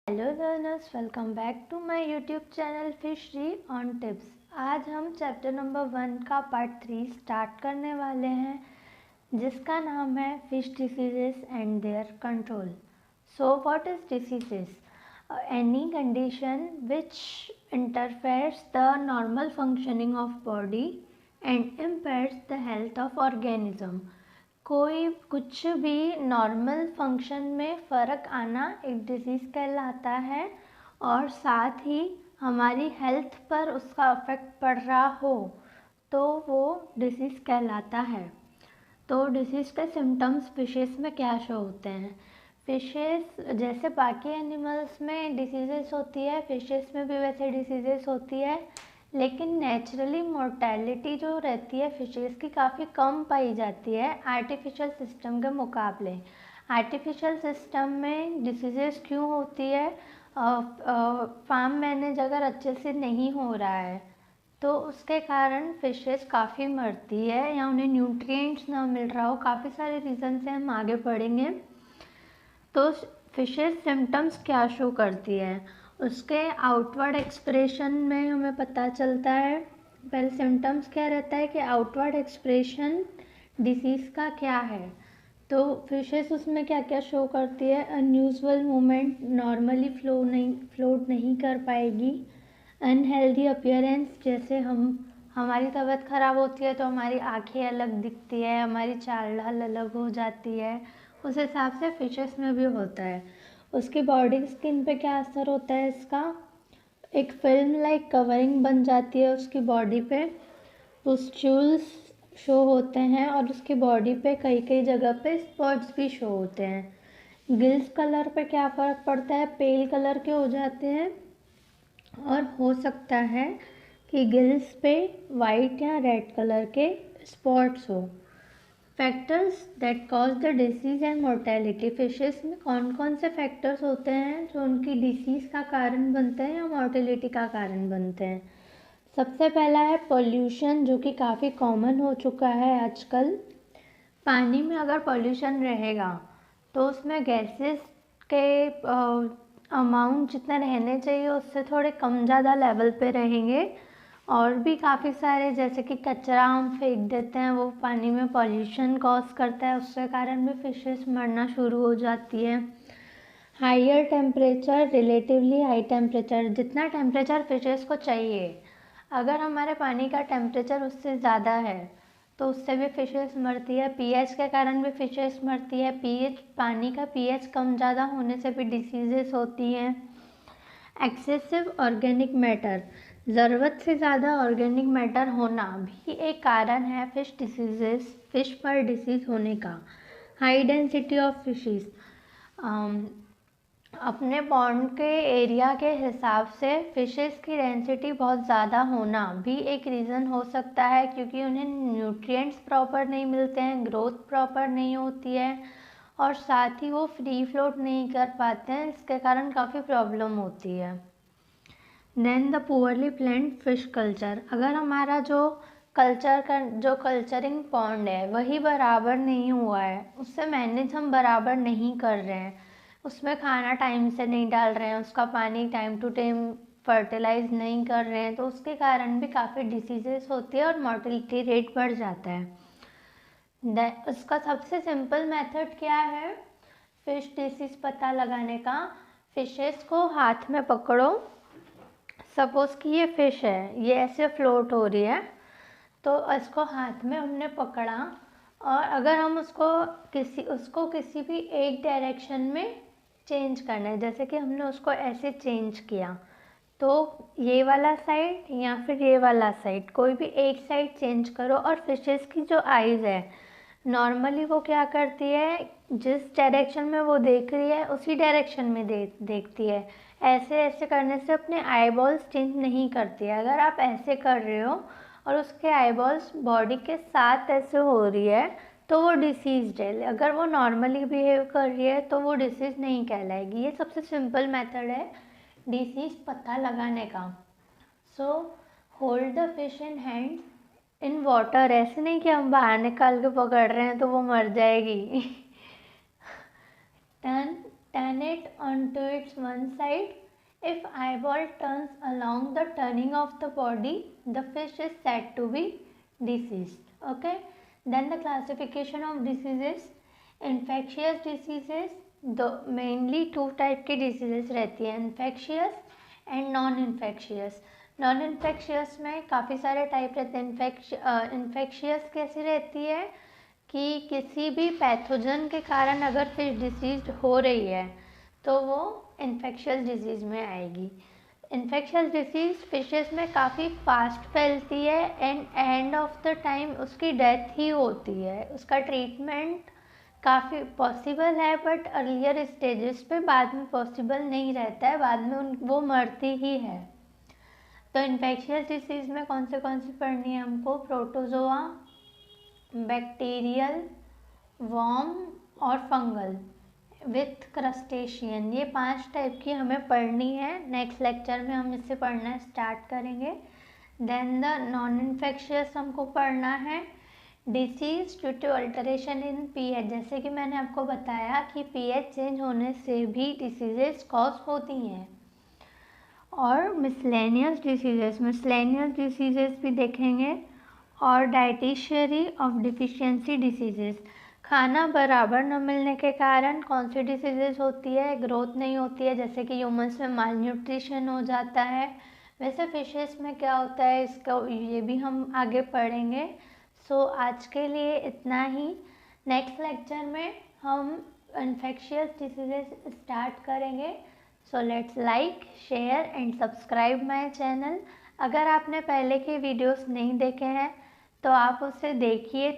Hello learners, welcome back to my YouTube channel fishery on tips. आज हम chapter number 1 का part 3 start करने वाले हैं, जिसका नाम है fish diseases and their control. So what is diseases? Any condition which interferes the normal functioning of body and impairs the health of organism. कोई कुछ भी नॉर्मल फंक्शन में फ़र्क आना एक डिजीज़ कहलाता है और साथ ही हमारी हेल्थ पर उसका इफ़ेक्ट पड़ रहा हो तो वो डिसीज़ कहलाता है। तो डिसीज़ के सिम्टम्स फिशेस में क्या शो होते हैं? फिशेस जैसे बाकी एनिमल्स में डिसीजेस होती है, फिशेस में भी वैसे डिसीजेस होती है, लेकिन नेचुरली मोर्टेलिटी जो रहती है फिशेस की काफ़ी कम पाई जाती है आर्टिफिशियल सिस्टम के मुकाबले। आर्टिफिशियल सिस्टम में डिसीजेस क्यों होती है? फार्म मैनेज अगर अच्छे से नहीं हो रहा है तो उसके कारण फिशेस काफ़ी मरती है या उन्हें न्यूट्रिएंट्स ना मिल रहा हो। काफ़ी सारे रीज़न से हम आगे पढ़ेंगे। तो फिशेस सिम्टम्स क्या शो करती है, उसके आउटवर्ड एक्सप्रेशन में हमें पता चलता है। पहले सिम्टम्स क्या रहता है कि आउटवर्ड एक्सप्रेशन डिसीज़ का क्या है। तो फिशेस उसमें क्या क्या शो करती है? अनयूजुअल मूवमेंट, नॉर्मली फ्लोट नहीं कर पाएगी। अनहेल्दी अपीयरेंस, जैसे हमारी तबीयत ख़राब होती है तो हमारी आँखें अलग दिखती है, हमारी चाल ढाल अलग हो जाती है, उस हिसाब से फिशेस में भी होता है। उसकी बॉडी स्किन पे क्या असर होता है इसका? एक फिल्म लाइक कवरिंग बन जाती है उसकी बॉडी पे, पुस्ट्यूल्स शो होते हैं और उसकी बॉडी पे कई कई जगह पे स्पॉट्स भी शो होते हैं। गिल्स कलर पे क्या फ़र्क पड़ता है? पेल कलर के हो जाते हैं और हो सकता है कि गिल्स पे वाइट या रेड कलर के स्पॉट्स हो। Factors that cause the disease and mortality. Fishes में कौन कौन से फैक्टर्स होते हैं जो उनकी डिसीज़ का कारण बनते हैं या मोर्टेलिटी का कारण बनते हैं? सबसे पहला है पोल्यूशन, जो कि काफ़ी कॉमन हो चुका है आजकल। पानी में अगर पोल्यूशन रहेगा तो उसमें गैसेस के अमाउंट जितने रहने चाहिए उससे थोड़े कम ज़्यादा लेवल पे रहेंगे। और भी काफ़ी सारे, जैसे कि कचरा हम फेंक देते हैं, वो पानी में पॉल्यूशन कॉज करता है, उसके कारण भी फिशेस मरना शुरू हो जाती है। Higher temperature, relatively high temperature, जितना टेम्परेचर फिशेस को चाहिए, अगर हमारे पानी का टेम्परेचर उससे ज़्यादा है तो उससे भी फिशेस मरती है। पीएच के कारण भी फिशेस मरती है। पीएच, पानी का पीएच कम ज़्यादा होने से भी डिसीजेस होती हैं। एक्सेसिव ऑर्गेनिक मैटर, ज़रूरत से ज़्यादा ऑर्गेनिक मैटर होना भी एक कारण है फिश डिसीजेस, फिश पर डिसीज़ होने का। हाई डेंसिटी ऑफ फिशेस, अपने पॉन्ड के एरिया के हिसाब से फिशेस की डेंसिटी बहुत ज़्यादा होना भी एक रीज़न हो सकता है, क्योंकि उन्हें न्यूट्रिएंट्स प्रॉपर नहीं मिलते हैं, ग्रोथ प्रॉपर नहीं होती है और साथ ही वो फ्री फ्लोट नहीं कर पाते हैं, इसके कारण काफ़ी प्रॉब्लम होती है। Then the poorly planned fish culture, अगर हमारा जो कल्चरिंग पॉन्ड है वही बराबर नहीं हुआ है, उससे मैनेज हम बराबर नहीं कर रहे हैं, उसमें खाना टाइम से नहीं डाल रहे हैं, उसका पानी टाइम टू टाइम फर्टिलाइज नहीं कर रहे हैं, तो उसके कारण भी काफ़ी डिसीजेस होती है और मोर्टेलिटी रेट बढ़ जाता है। उसका सबसे सिंपल मेथड क्या है फिश डिसीज पता लगाने का? फिशेस को हाथ में पकड़ो, सपोज़ कि ये फ़िश है, ये ऐसे फ्लोट हो रही है, तो इसको हाथ में हमने पकड़ा और अगर हम उसको किसी भी एक डायरेक्शन में चेंज करना है, जैसे कि हमने उसको ऐसे चेंज किया, तो ये वाला साइड या फिर ये वाला साइड, कोई भी एक साइड चेंज करो और फिशेस की जो आइज़ है नॉर्मली वो क्या करती है, जिस डायरेक्शन में वो देख रही है उसी डायरेक्शन में देखती है। ऐसे ऐसे करने से अपने आई बॉल्स चेंज नहीं करती है। अगर आप ऐसे कर रहे हो और उसके आई बॉल्स बॉडी के साथ ऐसे हो रही है तो वो डिसीज्ड है। अगर वो नॉर्मली बिहेव कर रही है तो वो डिसीज़ नहीं कहलाएगी। ये सबसे सिंपल मेथड है डिसीज़ पता लगाने का। So hold the fish in hand in water, ऐसे नहीं कि हम बाहर निकाल के पकड़ रहे हैं तो वो मर जाएगी। Turn turn it onto its one side. If eyeball turns along the turning of the body, the fish is said to be diseased. Okay. Then the classification of diseases. Infectious diseases, दो mainly to type की diseases रहती है, infectious and non infectious. Non infectious में काफ़ी सारे type रहते हैं। Infectious कैसी रहती है कि किसी भी पैथोजन के कारण अगर फिश डिसीज हो रही है तो वो इन्फेक्शियस डिजीज़ में आएगी। इन्फेक्शियस डिसीज़ फिशेस में काफ़ी फास्ट फैलती है and end of the time उसकी डेथ ही होती है। उसका ट्रीटमेंट काफ़ी पॉसिबल है बट अर्लियर स्टेजेस पे बाद में पॉसिबल नहीं रहता है, बाद में वो मरती ही है। तो इन्फेक्शियस डिसीज़ में कौन से पढ़नी है हमको? प्रोटोजोआ, बैक्टीरियल, वॉर्म और फंगल विथ क्रस्टेशियन। ये 5 टाइप की हमें पढ़नी है। नेक्स्ट लेक्चर में हम इससे पढ़ना स्टार्ट करेंगे। देन द नॉन इन्फेक्शियस हमको पढ़ना है disease due to alteration in pH. जैसे कि मैंने आपको बताया कि पीएच चेंज होने से भी डिसीजेस कॉज होती हैं। और मिसलेनियस डिसीजेस भी देखेंगे। और डाइटिशरी ऑफ डिफिशियंसी डिसीजेस, खाना बराबर न मिलने के कारण कौन सी डिसीजेस होती है? ग्रोथ नहीं होती है, जैसे कि ह्यूमंस में माल न्यूट्रिशन हो जाता है। वैसे फिशेस में क्या होता है इसका ये भी हम आगे पढ़ेंगे। सो आज के लिए इतना ही। नेक्स्ट लेक्चर में हम इन्फेक्शियस डिसीजेस स्टार्ट करेंगे। So let's like, share and subscribe my channel. अगर आपने पहले के वीडियोस नहीं देखे हैं तो आप उसे देखिए।